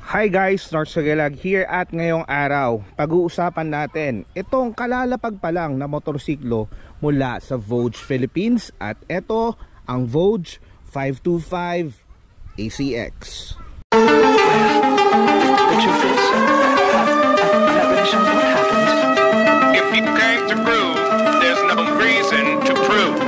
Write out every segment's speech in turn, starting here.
Hi guys, North Sagalag here at ngayong araw pag-uusapan natin itong kalalapag pa lang na motorsiklo mula sa Voge Philippines at ito ang Voge 525 ACX. If you came to prove, there's no reason to prove.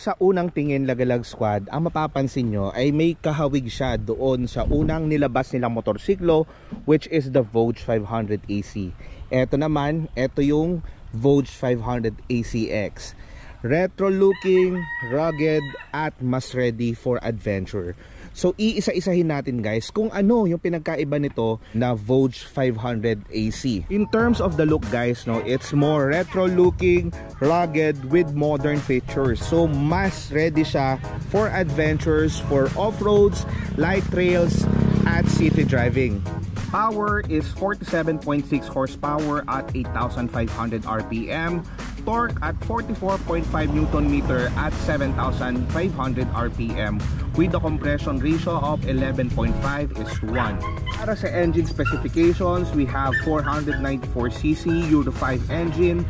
Sa unang tingin Lagalag Squad, ang mapapansin nyo ay may kahawig siya doon sa unang nilabas nilang motorsiklo, which is the Voge 500 AC. Ito naman, ito yung Voge 500 ACX. Retro looking, rugged at mas ready for adventure. So iisa-isahin natin guys kung ano yung pinagkaiba nito na Voge 500 AC. In terms of the look guys, no, it's more retro looking, rugged with modern features. So mas ready siya for adventures, for off-roads, light trails at city driving. Power is 47.6 horsepower at 8,500 RPM. Torque at 44.5 Nm at 7,500 RPM with a compression ratio of 11.5:1. Para sa engine specifications, we have 494cc Euro 5 engine,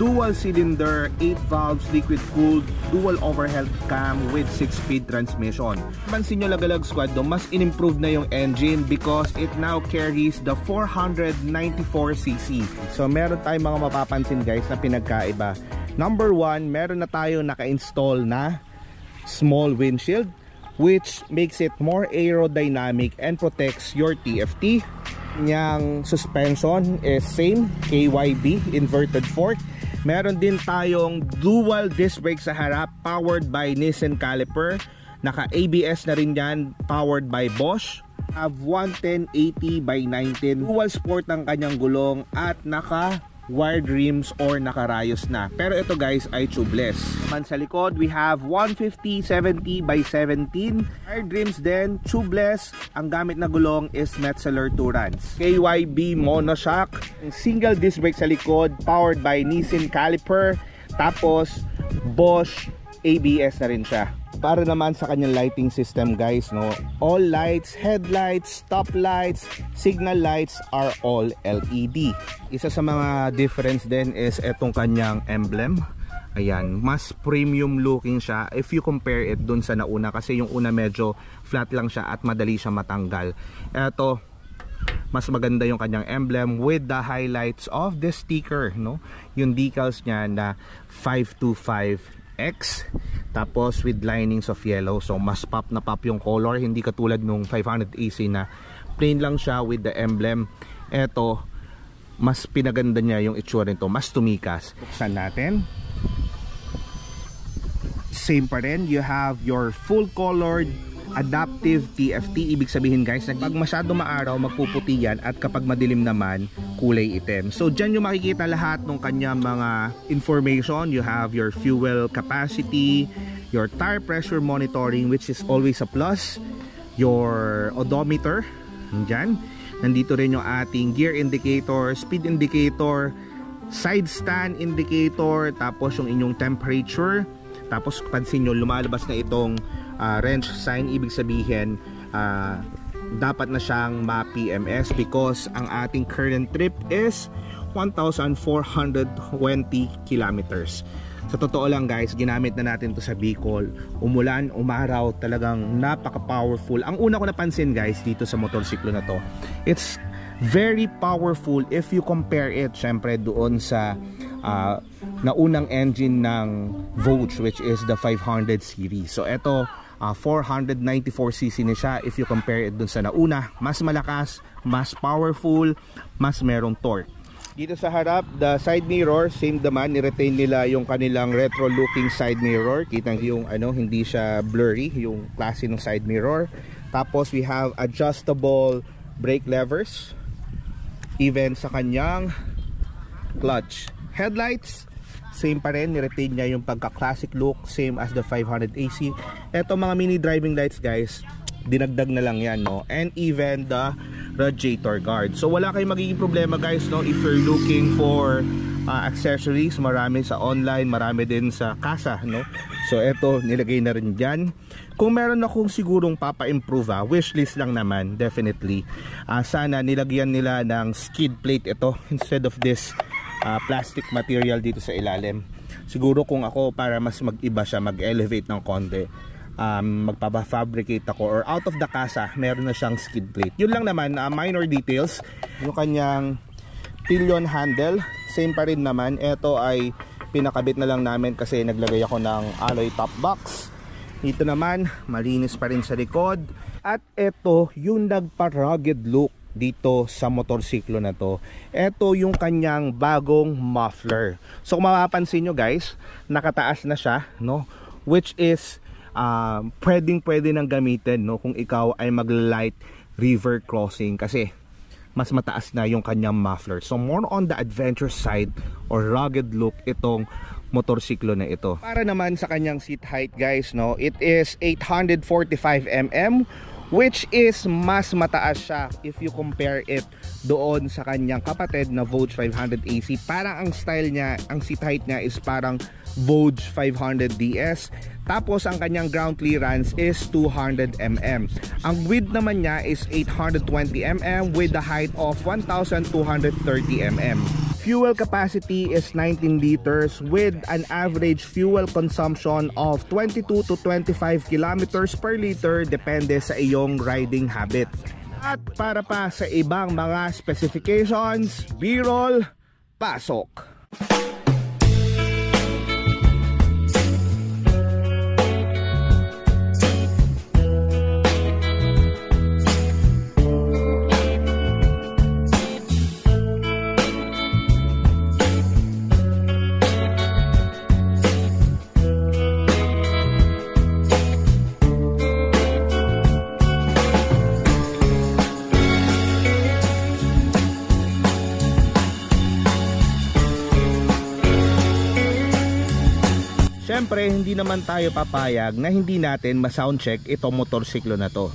dual cylinder, 8 valves, liquid cooled, dual overhead cam with 6-speed transmission. Pansin nyo Lagalag Squad, mas in-improve na yung engine because it now carries the 494cc. So meron tayong mga mapapansin guys na pinagkaiba. Number 1, meron na tayo naka-install na small windshield which makes it more aerodynamic and protects your TFT. Yang suspension is same, KYB inverted fork. Meron din tayong dual disc brake sa harap powered by Nissin caliper. Naka ABS na rin yan, powered by Bosch. Have 110/80/19 dual sport ang kanyang gulong at naka wired rims or nakarayos na. Pero ito guys ay tubeless. Naman sa likod we have 150/70/17 wired rims din, tubeless. Ang gamit na gulong is Metzeler Tourance. KYB monoshock, single disc brake sa likod powered by Nissin caliper. Tapos Bosch ABS na rin siya. Para naman sa kanyang lighting system guys, no, all lights, headlights, stop lights, signal lights are all LED. Isa sa mga difference din is etong kanyang emblem. Ayan, mas premium looking siya if you compare it dun sa nauna, kasi yung una medyo flat lang siya at madali siya matanggal. Eto, mas maganda yung kanyang emblem with the highlights of the sticker, no? Yung decals niya na 525X, tapos with linings of yellow. So mas pop na pop yung color, hindi katulad nung 500 AC na plain lang siya with the emblem. Eto, mas pinaganda niya yung itsura nito, mas tumikas. Buksan natin. Same pa rin, you have your full colored adaptive TFT. Ibig sabihin guys, pag masyado maaraw magpuputi yan, at kapag madilim naman kulay itim. So dyan yung makikita lahat ng kanyang mga information. You have your fuel capacity, your tire pressure monitoring which is always a plus, your odometer dyan. Nandito rin yung ating gear indicator, speed indicator, side stand indicator, tapos yung inyong temperature. Tapos pansin nyo, lumalabas na itong wrench sign. Ibig sabihin dapat na siyang ma-PMS because ang ating current trip is 1,420 kilometers. Sa totoo lang guys, ginamit na natin to sa Bicol. Umulan, umaraw, talagang napaka-powerful. Ang una ko napansin guys dito sa motorsiklo na to, it's very powerful if you compare it syempre doon sa naunang engine ng Voge which is the 500 series. So ito 494cc na siya. If you compare it dun sa nauna, mas malakas, mas powerful, mas merong torque. Dito sa harap, the side mirror, same naman, ni-retain nila yung kanilang retro looking side mirror. Kitang yung hindi siya blurry, yung klase ng side mirror. Tapos we have adjustable brake levers. Even sa kanyang clutch. Headlights, same pa rin, ni-retain niya yung pagka-classic look, same as the 500 AC. Eto mga mini driving lights guys, dinagdag na lang yan, no? And even the radiator guard. So wala kayong magiging problema guys, no? If you're looking for accessories, marami sa online, marami din sa kasa, no? So eto, nilagay na rin dyan. Kung meron akong sigurong papa-improve, wishlist lang naman, definitely. Sana nilagyan nila ng skid plate ito instead of this plastic material dito sa ilalim. Siguro kung ako, para mas mag-iba siya, mag-elevate ng konti, magpapafabricate ako, or out of the kasa meron na siyang skid plate. Yun lang naman, minor details. Yung kanyang pillion handle, same pa rin naman. Ito ay pinakabit na lang namin kasi naglagay ako ng alloy top box. Dito naman, malinis pa rin sa likod. At ito yung nagpa-rugged look dito sa motorsiklo na to. Ito yung kanyang bagong muffler. So kung mapapansin nyo guys, nakataas na siya, no? Which is pwede nang gamitin, no, kung ikaw ay mag-light river crossing kasi mas mataas na yung kanyang muffler. So more on the adventure side or rugged look itong motorsiklo na ito. Para naman sa kanyang seat height guys, no, it is 845 mm, which is mas mataas siya if you compare it doon sa kanyang kapatid na Vogue 500 AC. Parang ang style niya, ang seat height niya is parang Vogue 500 DS. Tapos ang kanyang ground clearance is 200 mm. Ang width naman niya is 820 mm with a height of 1230 mm. Fuel capacity is 19 liters with an average fuel consumption of 22 to 25 kilometers per liter depende sa iyong riding habit. At para pa sa ibang mga specifications, B-roll, pasok! Siyempre, hindi naman tayo papayag na hindi natin ma-soundcheck itong motorsiklo na to.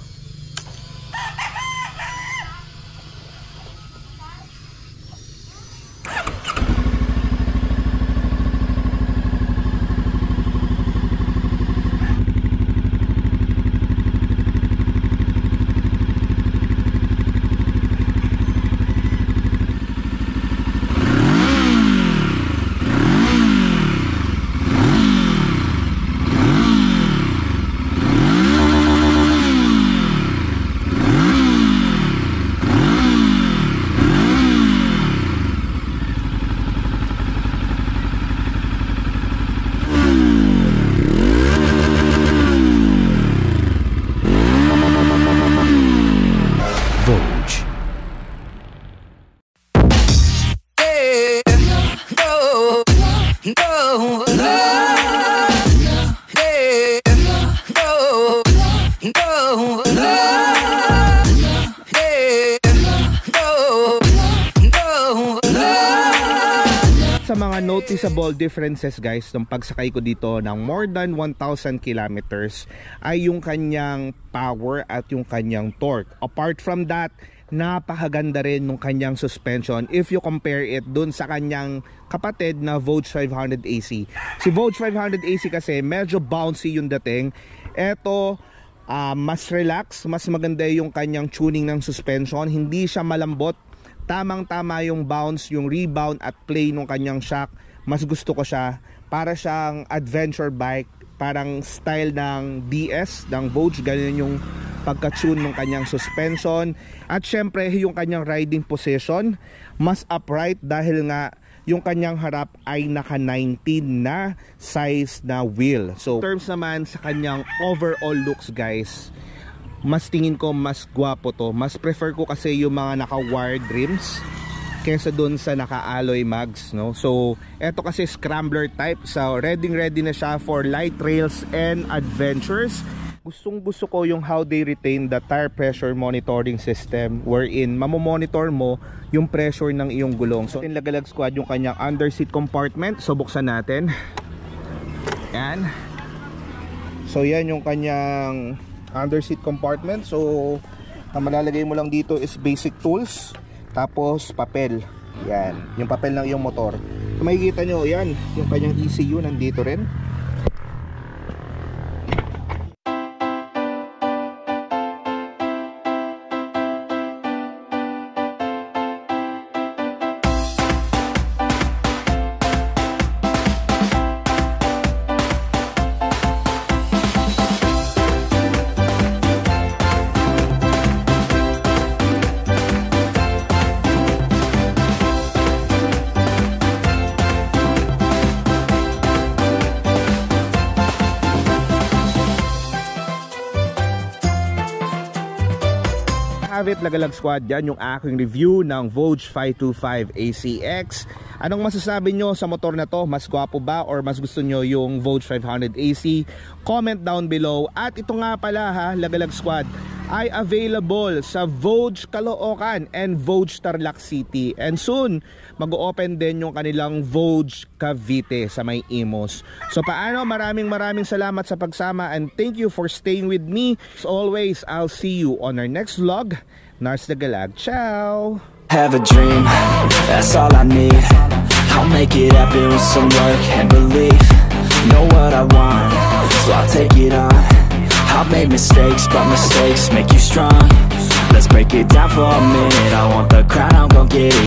Sa mga noticeable differences guys ng pagsakay ko dito ng more than 1,000 kilometers ay yung kanyang power at yung kanyang torque. Apart from that, napakaganda rin ng kanyang suspension if you compare it dun sa kanyang kapatid na Vogue 500 AC. Si Vogue 500 AC kasi medyo bouncy yung dating. Eto, mas relax, mas maganda yung kanyang tuning ng suspension. Hindi siya malambot. Tamang-tama yung bounce, yung rebound at play ng kanyang shock. Mas gusto ko siya. Para siyang adventure bike, parang style ng DS, ng Vogue. Ganyan yung pagka-tune ng kanyang suspension. At syempre, yung kanyang riding position, mas upright dahil nga yung kanyang harap ay naka 19 na size na wheel. So, in terms naman sa kanyang overall looks guys, mas tingin ko mas gwapo to. Mas prefer ko kasi yung mga naka-wired rims kesa dun sa naka-alloy mags, no? So eto kasi scrambler type, so ready na siya for light trails and adventures. Gustong gusto ko yung how they retain the tire pressure monitoring system, wherein mamomonitor mo yung pressure ng iyong gulong. So Lagalag Squad yung kanyang underseat compartment. So buksan natin. Yan. So yan yung kanyang underseat compartment. So ang malalagay mo lang dito is basic tools, tapos papel. Yan, yung papel ng iyong motor. So makikita nyo, yan, yung kanyang ECU nandito rin. Have it, Lagalag Squad, yan yung aking review ng Vogue 525 ACX. Anong masasabi nyo sa motor na to? Mas gwapo ba or mas gusto nyo yung Vogue 500 AC? Comment down below. At ito nga pala ha, Lagalag Squad, ay available sa Vogue Caloocan and Vogue Tarlac City. And soon, mag-open din yung kanilang Vogue Cavite sa may Imos. So paano, maraming salamat sa pagsama and thank you for staying with me. As always, I'll see you on our next vlog. Nars Lagalag, ciao! Have a dream, that's all I need. I'll make it happen with some work and belief. Know what I want, so I'll take it on. I've made mistakes, but mistakes make you strong. Let's break it down for a minute. I want the crown, I'm gon' get it.